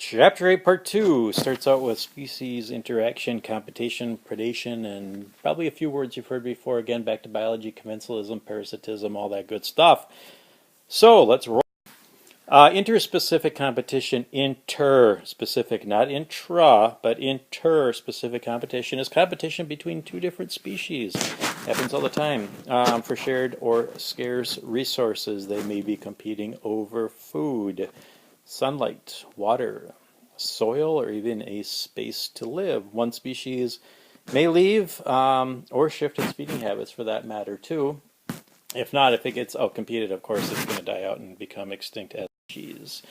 Chapter 8, Part 2 starts out with species interaction, competition, predation, and probably a few words you've heard before. Again, back to biology, commensalism, parasitism, all that good stuff. So, let's roll. Interspecific competition, interspecific, not intra, but interspecific competition is competition between two different species. Happens all the time. For shared or scarce resources, they may be competing over food, sunlight, water, soil, or even a space to live. One species may leave or shift its feeding habits for that matter too. If not, if it gets outcompeted, of course, it's going to die out and become extinct as a species.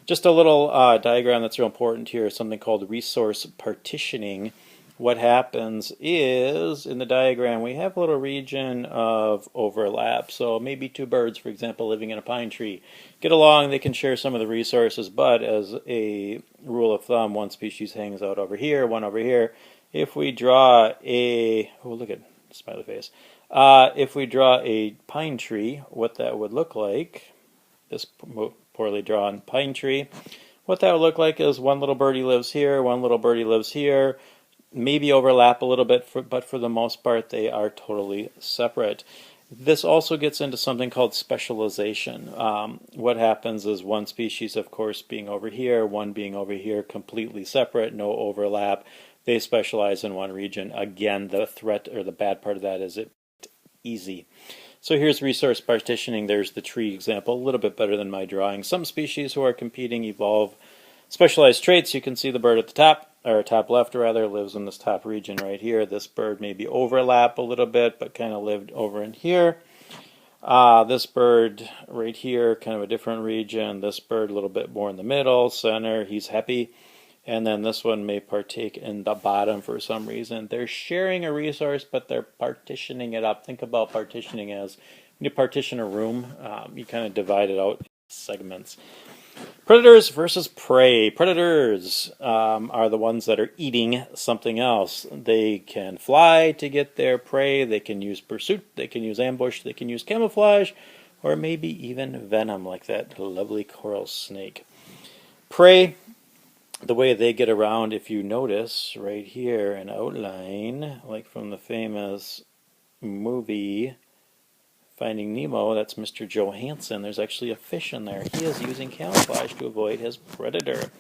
Just a little diagram that's real important here is something called resource partitioning. What happens is, in the diagram, we have a little region of overlap. So maybe two birds, for example, living in a pine tree, get along, they can share some of the resources, but as a rule of thumb, one species hangs out over here, one over here. If we draw a, oh, look at smiley face. If we draw a pine tree, what that would look like, this poorly drawn pine tree, what that would look like is one little birdie lives here, one little birdie lives here, maybe overlap a little bit, but for the most part they are totally separate. This also gets into something called specialization. What happens is one species, of course, being over here, one being over here, completely separate, no overlap. They specialize in one region. Again, the threat or the bad part of that is it's easy. So here's resource partitioning. There's the tree example, a little bit better than my drawing. Some species who are competing evolve specialized traits. You can see the bird at the top, or top left rather, lives in this top region right here. This bird maybe overlap a little bit, but kind of lived over in here. This bird right here, kind of a different region. This bird a little bit more in the middle, center, he's happy. And then this one may partake in the bottom for some reason. They're sharing a resource, but they're partitioning it up. Think about partitioning as when you partition a room, you kind of divide it out in segments. Predators versus prey. Predators are the ones that are eating something else. They can fly to get their prey. They can use pursuit. They can use ambush. They can use camouflage, or maybe even venom, like that lovely coral snake. Prey, the way they get around, if you notice right here, an outline, like from the famous movie Finding Nemo, that's Mr. Johansson. There's actually a fish in there. He is using camouflage to avoid his predator.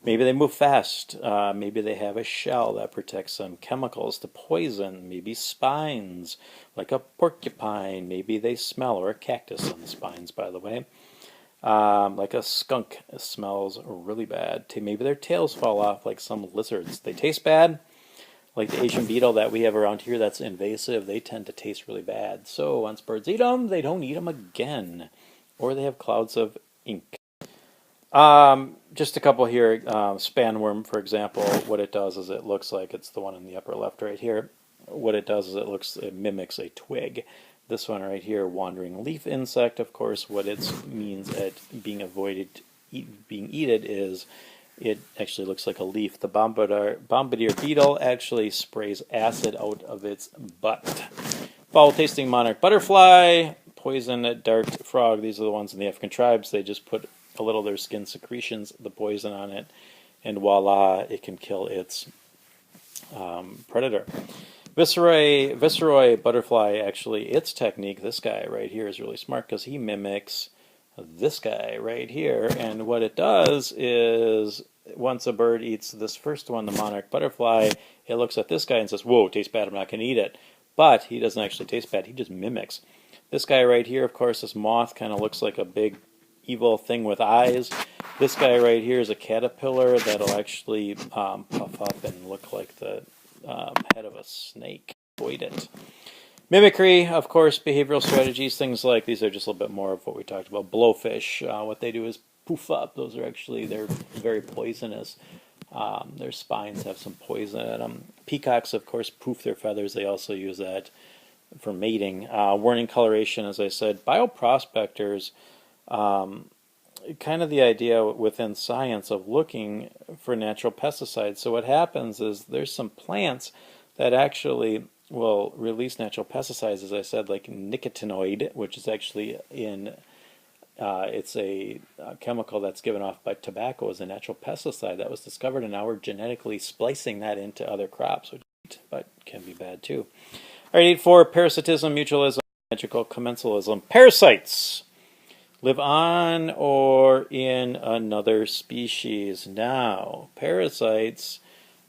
Maybe they move fast. Maybe they have a shell that protects them. Chemicals to poison. Maybe spines, like a porcupine. Maybe they smell, or a cactus on the spines, by the way. Like a skunk, it smells really bad. Maybe their tails fall off like some lizards. They taste bad. Like the Asian beetle that we have around here that's invasive, they tend to taste really bad. So once birds eat them, they don't eat them again. Or they have clouds of ink. Just a couple here. Spanworm, for example, what it does is it looks like, it's the one in the upper left right here. What it does is it mimics a twig. This one right here, wandering leaf insect, of course, what it means at being avoided, being eaten is it actually looks like a leaf. The bombardier beetle actually sprays acid out of its butt. Foul-tasting monarch butterfly, poison dart frog, these are the ones in the African tribes. They just put a little of their skin secretions, the poison on it, and voila, it can kill its predator. Viceroy butterfly, actually, its technique, this guy right here is really smart because he mimics this guy right here. And what it does is, once a bird eats this first one, the monarch butterfly, it looks at this guy and says, whoa, tastes bad, I'm not going to eat it. But he doesn't actually taste bad, he just mimics. This guy right here, of course, this moth kind of looks like a big evil thing with eyes. This guy right here is a caterpillar that'll actually puff up and look like the head of a snake. Avoid it. Mimicry, of course, behavioral strategies, things like, these are just a little bit more of what we talked about. Blowfish, what they do is poof up. Those are actually, they're very poisonous. Their spines have some poison in them. Peacocks, of course, poof their feathers. They also use that for mating. Warning coloration, as I said. Bioprospectors, kind of the idea within science of looking for natural pesticides. So what happens is there's some plants that actually will release natural pesticides, as I said, like nicotinoid, which is actually in It's a chemical that's given off by tobacco as a natural pesticide that was discovered, and now we're genetically splicing that into other crops, which but can be bad too. All right, 8.4, parasitism, mutualism, magical commensalism. Parasites live on or in another species. Now, parasites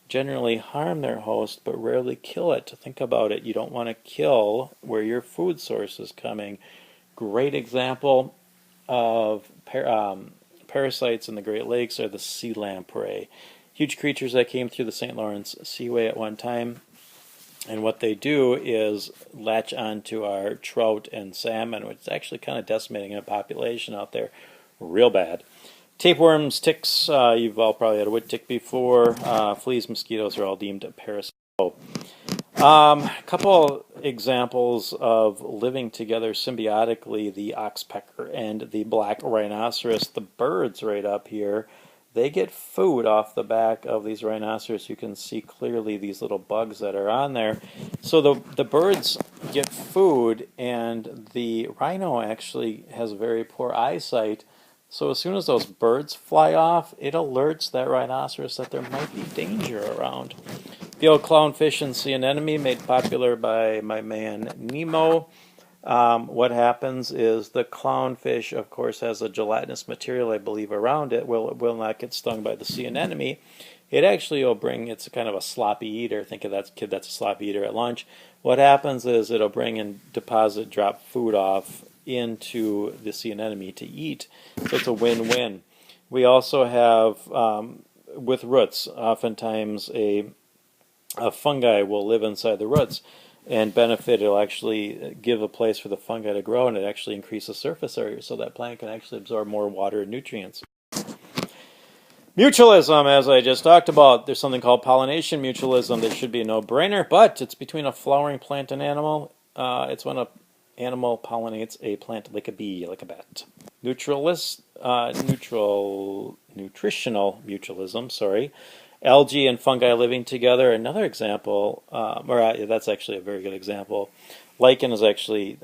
generally harm their host but rarely kill it. Think about it. You don't want to kill where your food source is coming. Great example of parasites in the Great Lakes are the sea lamprey. Huge creatures that came through the St. Lawrence Seaway at one time. And what they do is latch onto our trout and salmon, which is actually kind of decimating a population out there real bad. Tapeworms, ticks, you've all probably had a wood tick before. Fleas, mosquitoes are all deemed parasites. A couple examples of living together symbiotically, the oxpecker and the black rhinoceros. The birds right up here, they get food off the back of these rhinoceros. You can see clearly these little bugs that are on there. So the birds get food, and the rhino actually has very poor eyesight. So as soon as those birds fly off, it alerts that rhinoceros that there might be danger around. The old clownfish and sea anemone, made popular by my man Nemo. What happens is the clownfish, of course, has a gelatinous material, I believe, around it. It will not get stung by the sea anemone. It actually will bring, it's kind of a sloppy eater. Think of that kid that's a sloppy eater at lunch. What happens is it'll bring and drop food off into the sea anemone to eat. So it's a win-win. We also have, with roots, oftentimes a fungi will live inside the roots and benefit. It'll actually give a place for the fungi to grow, and it actually increases surface area so that plant can actually absorb more water and nutrients. Mutualism, as I just talked about, there's something called pollination mutualism that should be a no-brainer, but it's between a flowering plant and animal. It's when an animal pollinates a plant like a bee, like a bat. Nutritional mutualism, sorry. Algae and fungi living together. Another example, that's actually a very good example. Lichen is actually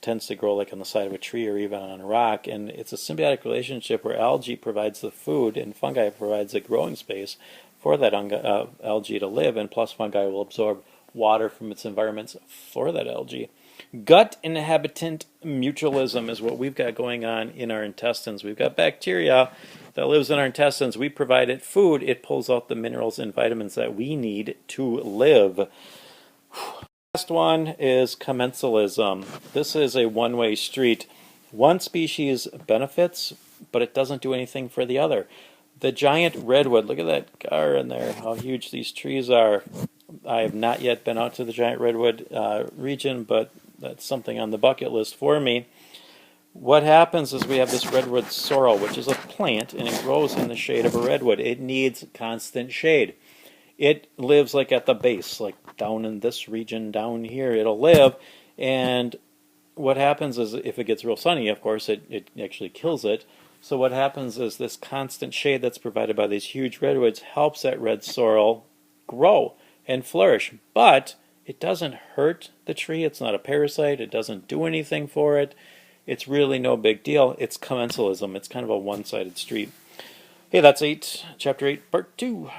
tends to grow like on the side of a tree or even on a rock, and it's a symbiotic relationship where algae provides the food and fungi provides the growing space for that algae to live, and plus fungi will absorb water from its environments for that algae. Gut inhabitant mutualism is what we've got going on in our intestines. We've got bacteria that lives in our intestines. We provide it food. It pulls out the minerals and vitamins that we need to live. Last one is commensalism. This is a one-way street. One species benefits, but it doesn't do anything for the other. The giant redwood, look at that gar in there, how huge these trees are. I have not yet been out to the giant redwood region, but that's something on the bucket list for me. What happens is we have this redwood sorrel, which is a plant, and it grows in the shade of a redwood. It needs constant shade. It lives like at the base, like down in this region down here, it'll live. And what happens is if it gets real sunny, of course, it actually kills it. So what happens is this constant shade that's provided by these huge redwoods helps that red sorrel grow and flourish. But it doesn't hurt the tree. It's not a parasite. It doesn't do anything for it. It's really no big deal. It's commensalism. It's kind of a one-sided street. Hey, that's Chapter 8, Part 2.